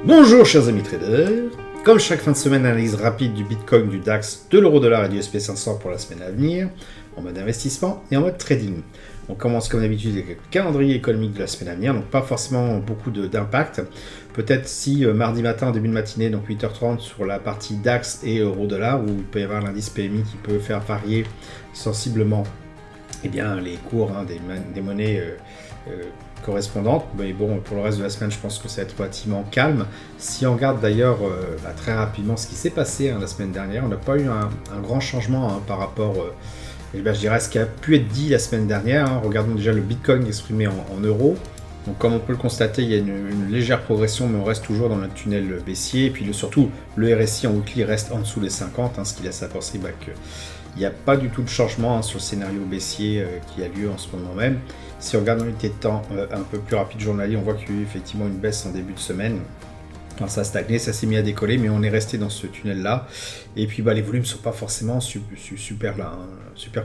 Bonjour chers amis traders, comme chaque fin de semaine, analyse rapide du Bitcoin, du DAX, de l'euro-dollar et du SP500 pour la semaine à venir, en mode investissement et en mode trading. On commence comme d'habitude avec le calendrier économique de la semaine à venir, donc pas forcément beaucoup d'impact. Peut-être si mardi matin, début de matinée, donc 8h30 sur la partie DAX et euro-dollar, où il peut y avoir l'indice PMI qui peut faire varier sensiblement les cours des monnaies correspondantes. Mais bon, pour le reste de la semaine, je pense que ça va être relativement calme. Si on regarde d'ailleurs très rapidement ce qui s'est passé la semaine dernière, on n'a pas eu un grand changement par rapport je dirais à ce qui a pu être dit la semaine dernière. Regardons déjà le Bitcoin exprimé en euros. Donc comme on peut le constater, il y a une légère progression, mais on reste toujours dans le tunnel baissier. Et puis surtout, le RSI en weekly reste en dessous des 50, ce qui laisse à penser qu'il n'y a pas du tout de changement sur le scénario baissier qui a lieu en ce moment même. Si on regarde l'unité de temps un peu plus rapide journalier, on voit qu'il y a eu effectivement une baisse en début de semaine. Quand ça a stagné, ça s'est mis à décoller, mais on est resté dans ce tunnel-là. Et puis les volumes ne sont pas forcément super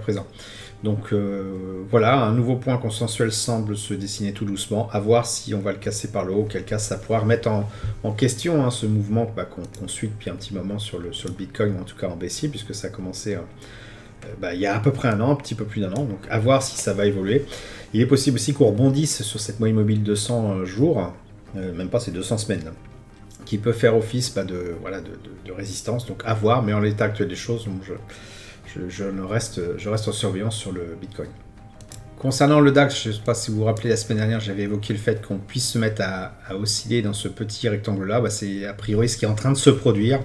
présents. Donc voilà, un nouveau point consensuel semble se dessiner tout doucement. À voir si on va le casser par le haut, auquel cas ça pourra remettre en question ce mouvement qu'on suit depuis un petit moment sur le Bitcoin, ou en tout cas en baissier, puisque ça a commencé il y a à peu près un an, un petit peu plus d'un an. Donc à voir si ça va évoluer. Il est possible aussi qu'on rebondisse sur cette moyenne mobile de 100 jours, même pas, c'est 200 semaines, qui peut faire office de résistance. Donc à voir, mais en l'état actuel des choses, je reste en surveillance sur le Bitcoin. Concernant le DAX, je ne sais pas si vous vous rappelez, la semaine dernière, j'avais évoqué le fait qu'on puisse se mettre à osciller dans ce petit rectangle-là. C'est a priori ce qui est en train de se produire.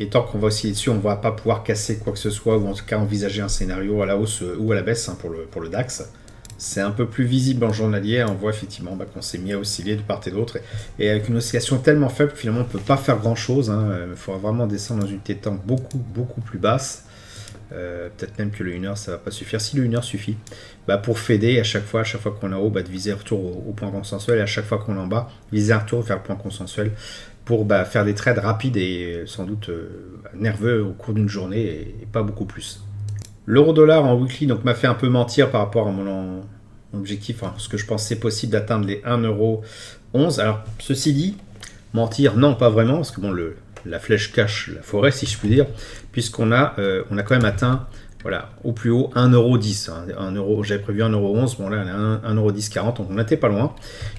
Et tant qu'on va osciller dessus, on ne va pas pouvoir casser quoi que ce soit, ou en tout cas envisager un scénario à la hausse ou à la baisse pour le DAX. C'est un peu plus visible en journalier, on voit effectivement qu'on s'est mis à osciller de part et d'autre, et avec une oscillation tellement faible, finalement on ne peut pas faire grand chose, il faudra vraiment descendre dans une unité de temps beaucoup plus basse, peut-être même que le 1 heure ça va pas suffire. Si le 1 heure suffit, pour fader à chaque fois qu'on est en haut, de viser un retour au point consensuel, et à chaque fois qu'on est en bas, viser un retour vers le point consensuel, pour faire des trades rapides et sans doute nerveux au cours d'une journée, et pas beaucoup plus. L'euro-dollar en weekly m'a fait un peu mentir par rapport à mon objectif, ce que je pensais possible d'atteindre les 1,11€. Alors, ceci dit, mentir, non, pas vraiment, parce que la flèche cache la forêt, si je puis dire, puisqu'on a quand même atteint, au plus haut, 1,10€. J'avais prévu 1,11€, bon là, on est à 1,1040, donc on n'était pas loin.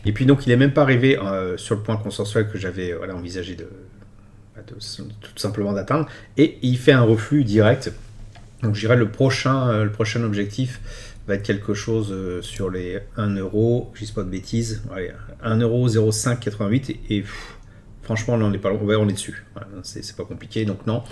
Et puis donc, il n'est même pas arrivé sur le point consensuel que j'avais envisagé tout simplement d'atteindre, et il fait un reflux direct. Donc je dirais le prochain objectif va être quelque chose sur les 1€, je dis pas de bêtises, 1,0588 et franchement là on est pas loin, on est dessus, c'est pas compliqué, donc non.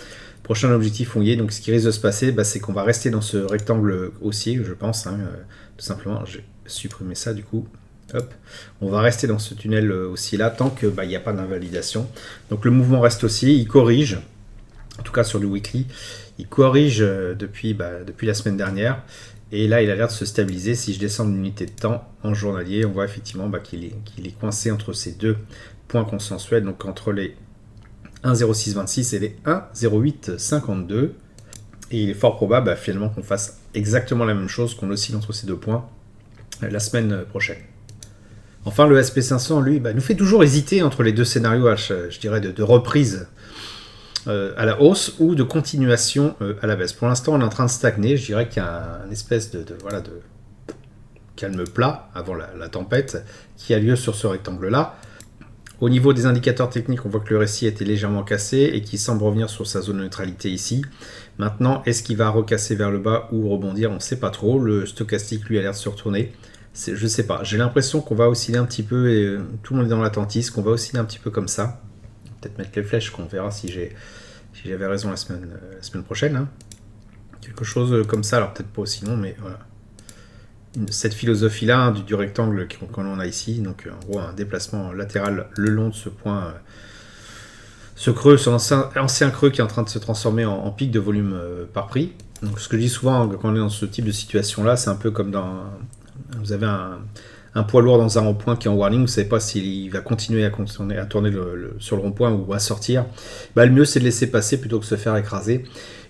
Prochain objectif on y est, donc ce qui risque de se passer, c'est qu'on va rester dans ce rectangle haussier, je pense, tout simplement. J'ai supprimé ça du coup. Hop. On va rester dans ce tunnel haussier là tant que il n'y a pas d'invalidation. Donc le mouvement reste haussier, il corrige, en tout cas sur le weekly. Il corrige depuis la semaine dernière, et là il a l'air de se stabiliser. Si je descends l'unité de temps en journalier, on voit effectivement qu'il est coincé entre ces deux points consensuels, donc entre les 1,0626 et les 1,0852, et il est fort probable finalement qu'on fasse exactement la même chose, qu'on oscille entre ces deux points la semaine prochaine. Enfin, le SP500, lui, nous fait toujours hésiter entre les deux scénarios, je dirais, de reprise à la hausse ou de continuation à la baisse. Pour l'instant, on est en train de stagner. Je dirais qu'il y a une espèce de calme plat avant la tempête qui a lieu sur ce rectangle-là. Au niveau des indicateurs techniques, on voit que le RSI a été légèrement cassé et qu'il semble revenir sur sa zone de neutralité ici. Maintenant, est-ce qu'il va recasser vers le bas ou rebondir? On ne sait pas trop. Le stochastique, lui, a l'air de se retourner. Je ne sais pas. J'ai l'impression qu'on va osciller un petit peu, et tout le monde est dans l'attentisme, qu'on va osciller un petit peu comme ça. Peut-être mettre les flèches, qu'on verra si j'avais raison la semaine prochaine. Quelque chose comme ça, alors peut-être pas aussi long, mais voilà. Cette philosophie-là du rectangle qu'on a ici, donc en gros un déplacement latéral le long de ce point, ce creux, ce ancien creux qui est en train de se transformer en pic de volume par prix. Donc ce que je dis souvent quand on est dans ce type de situation-là, c'est un peu comme vous avez un poids lourd dans un rond-point qui est en warning, vous ne savez pas s'il va continuer à tourner sur le rond-point ou à sortir. Le mieux c'est de laisser passer plutôt que de se faire écraser.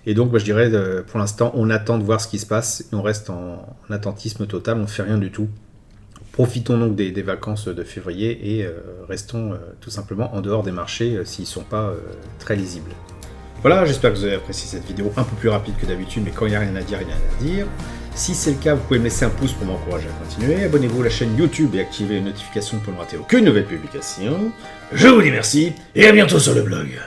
Et donc je dirais pour l'instant on attend de voir ce qui se passe, on reste en attentisme total, on ne fait rien du tout. Profitons donc des vacances de février et restons tout simplement en dehors des marchés s'ils ne sont pas très lisibles. Voilà, j'espère que vous avez apprécié cette vidéo un peu plus rapide que d'habitude, mais quand il n'y a rien à dire, il n'y a rien à dire. Si c'est le cas, vous pouvez me laisser un pouce pour m'encourager à continuer. Abonnez-vous à la chaîne YouTube et activez les notifications pour ne rater aucune nouvelle publication. Je vous dis merci et à bientôt sur le blog.